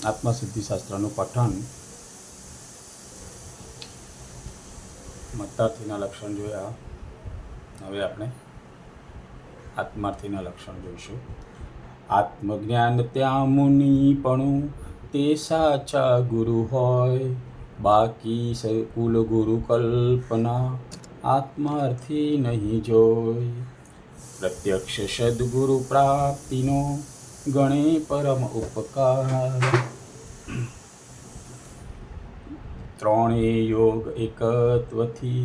આત્મસિદ્ધિશાસ્ત્રનું પઠન મતાર્થીના લક્ષણ જોયા. હવે આપણે આત્માર્થીના લક્ષણ જોઈશું. આત્મજ્ઞાન ત્યાં મુનિપણું તે સાચા ગુરુ હોય, બાકી કુલ ગુરુ કલ્પના આત્માર્થી નહીં જોઈ. પ્રત્યક્ષ સદગુરુ પ્રાપ્તિનો ગણે પરમ ઉપકાર, ત્રણેય યોગ એકત્વથી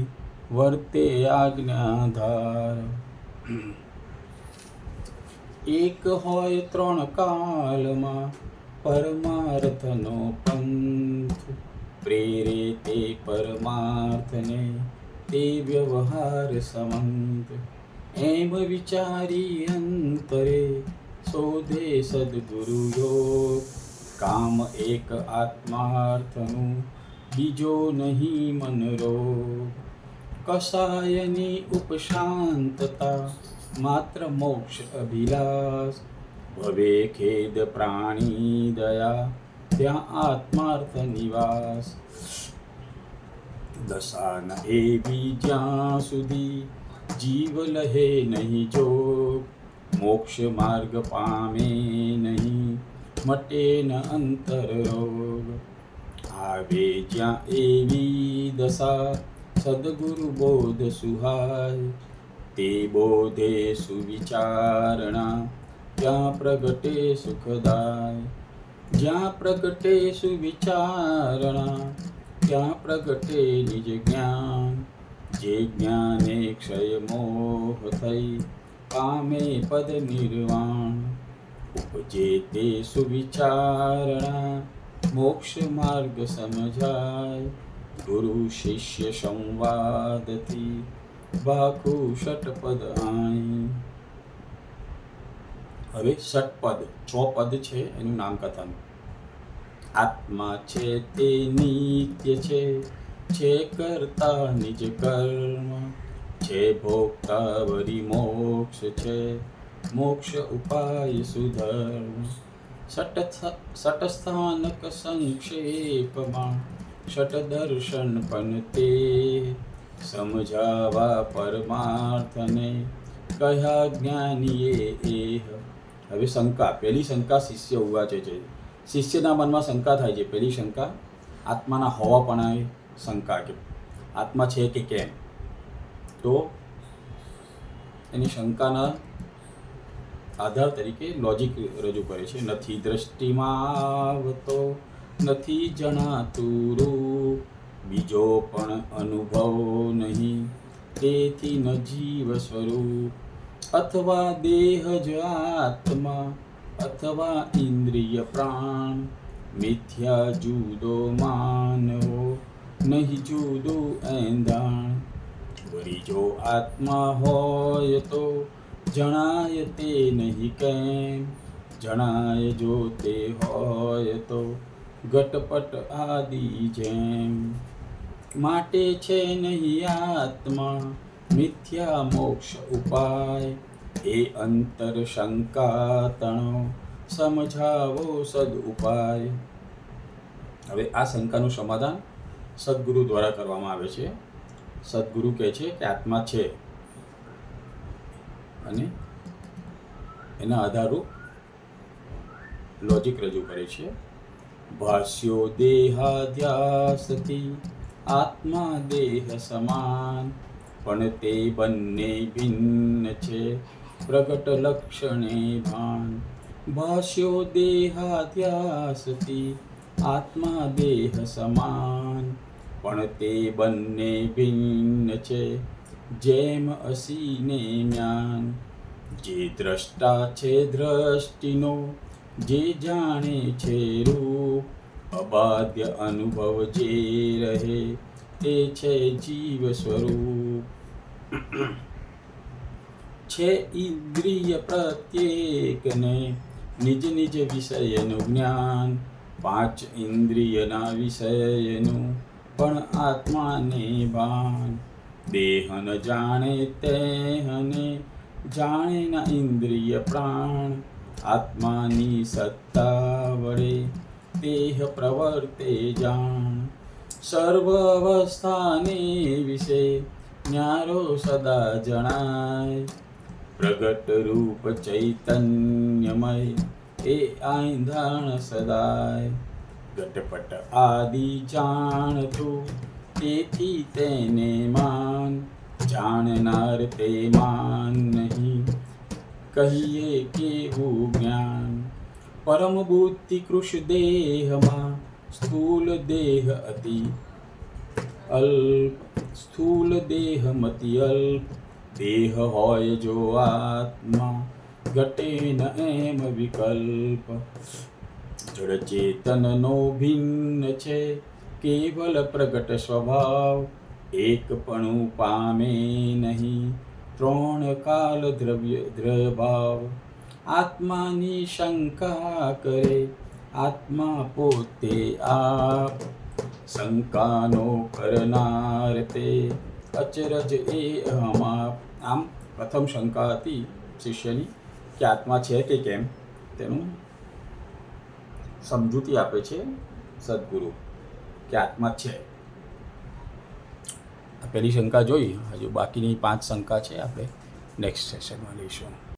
વર્તે આજ્ઞાધાર. એક હોય ત્રણ કાલમાં પરમાર્થનો પંથ, પ્રેરે તે પરમાર્થને તે વ્યવહાર સમંત. એમ વિચારી અંતરે શોધે સદગુરુ યોગ, કામ એક આત્માર્થનું બીજો નહીં મનરોગ. કસાયની ઉપશાંતતા માત્ર મોક્ષ અભિલાષ, ભવે ખેદ પ્રાણી દયા ત્યાં આત્માર્થ નિવાસ. દશા ન એવી જ્યાં સુધી જીવ લહે નહીં જોગ, મોક્ષ માર્ગ પામે નહીં મટે ન અંતર રોગ. આવે જ્યાં એવી દશા સદગુરુ બોધ સુહાય, તે બોધે સુવિચારણા ત્યાં પ્રગટે સુખદાય. જ્યાં પ્રગટે સુવિચારણા ત્યાં પ્રગટે નિજ જ્ઞાન, જે જ્ઞાને ક્ષય મોહ થઈ પામે પદ નિર્વાણ. ઉપજે તે સુવિચારણા મોક્ષ માર્ગ સમજાય, ગુરુ શિષ્ય સંવાદથી બાખું ષટપદ આય. હવે ષટપદ 6 પદ છે એનું નામકથન. આત્મા છે તે નિત્ય છે કરતા નિજ કર્મ, છે ભોગતા વરી મોક્ષ છે મોક્ષ ઉપાય સુધર્મ. સટસ્થાનક સંક્ષેપમાં ષટ દર્શન પણ તે, સમજાવા પરમાર્થને કહ્યા જ્ઞાનીએ એહ. હવે શંકા, પહેલી શંકા શિષ્ય ઉવાચે છે. શિષ્યના મનમાં શંકા થાય છે. પહેલી શંકા આત્માના હોવાપણા શંકા, કે આત્મા છે કે કેમ. તો એની શંકાના આધાર તરીકે લોજિક રજૂ કરે છે. નથી દ્રષ્ટિમાં આવતો નથી જણાતું રૂપ, બીજો પણ અનુભવ નહીં તેથી ન જીવ સ્વરૂપ. અથવા દેહ જ આત્મા અથવા ઇન્દ્રિય પ્રાણ, મિથ્યા જુદો માનવો નહીં જુદું એંધાણ. વળી જો આત્મા હોય તો જણાય તે નહીં કેમ, જણાય જો તે હોય તો ઘટપટ આદિ જેમ. માટે છે નહીં આત્મા મિથ્યા મોક્ષ ઉપાય, એ અંતર શંકા તણો સમજાવો સદ ઉપાય. હવે આ શંકાનું સમાધાન સદગુરુ દ્વારા કરવામાં આવે છે. સદગુરુ કહે છે કે આત્મા છે અને એના આધારરૂપ લોજિક રજૂ કરે છે. ભાષ્યો દેહાધ્યાસથી આત્મા દેહ સમાન, પણ તે બંને ભિન્ન છે પ્રગટ લક્ષણે ભાન. ભાષ્યો દેહાધ્યાસથી આત્મા દેહ સમાન, પણ તે બંને ભિન્ન છે જેમ અસીને જ્ઞાન. જે દ્રષ્ટા છે દ્રષ્ટિનો જે જાણે છે રૂપ, અબાધ્ય અનુભવ જે રહે તે છે જીવ સ્વરૂપ. છે ઇન્દ્રિય પ્રત્યેકને નિજ નિજ વિષયનું જ્ઞાન, 5 ઇન્દ્રિયના વિષયનું પણ આત્માને ભાન. દેહ ન જાણે તેહને જાણે ન ઇન્દ્રિય પ્રાણ, આત્માની સત્તા વડે તેહ પ્રવર્તે જાણ સર્વ અવસ્થાને વિશે ન્યારો સદા જણાય પ્રગટ રૂપ ચૈતન્યમય એ આંધાણ સદાય ઘટપટ આદિ જાણતું તેથી તેને માન જાણનાર તે માન નહીં કહીએ કેવું જ્ઞાન પરમ બુદ્ધિ કૃષ દેહમાં સ્થૂલ દેહ અતિ અલ્પ સ્થૂલ દેહ મતિ અલ્પ દેહ હોય જો આત્મા ઘટે ન એમ વિકલ્પ જડ ચેતનનો ભિન્ન છે કેવલ પ્રગટ સ્વભાવ એકપણું પામે નહીં ત્રણ કાલ દ્રવ્ય ભાવ આત્માની શંકા કરે આત્મા પોતે આપ શંકાનો કરનાર તે અચરજ એ અમાપ આમ પ્રથમ શંકા હતી શિષ્યની કે આત્મા છે કે કેમ તેનું સમજૂતી આપે છે સદગુરુ કે આત્મા છે. પહેલી શંકા જોઈ, હજુ બાકીની 5 શંકા છે આપણે નેક્સ્ટ સેશનમાં લઈશું.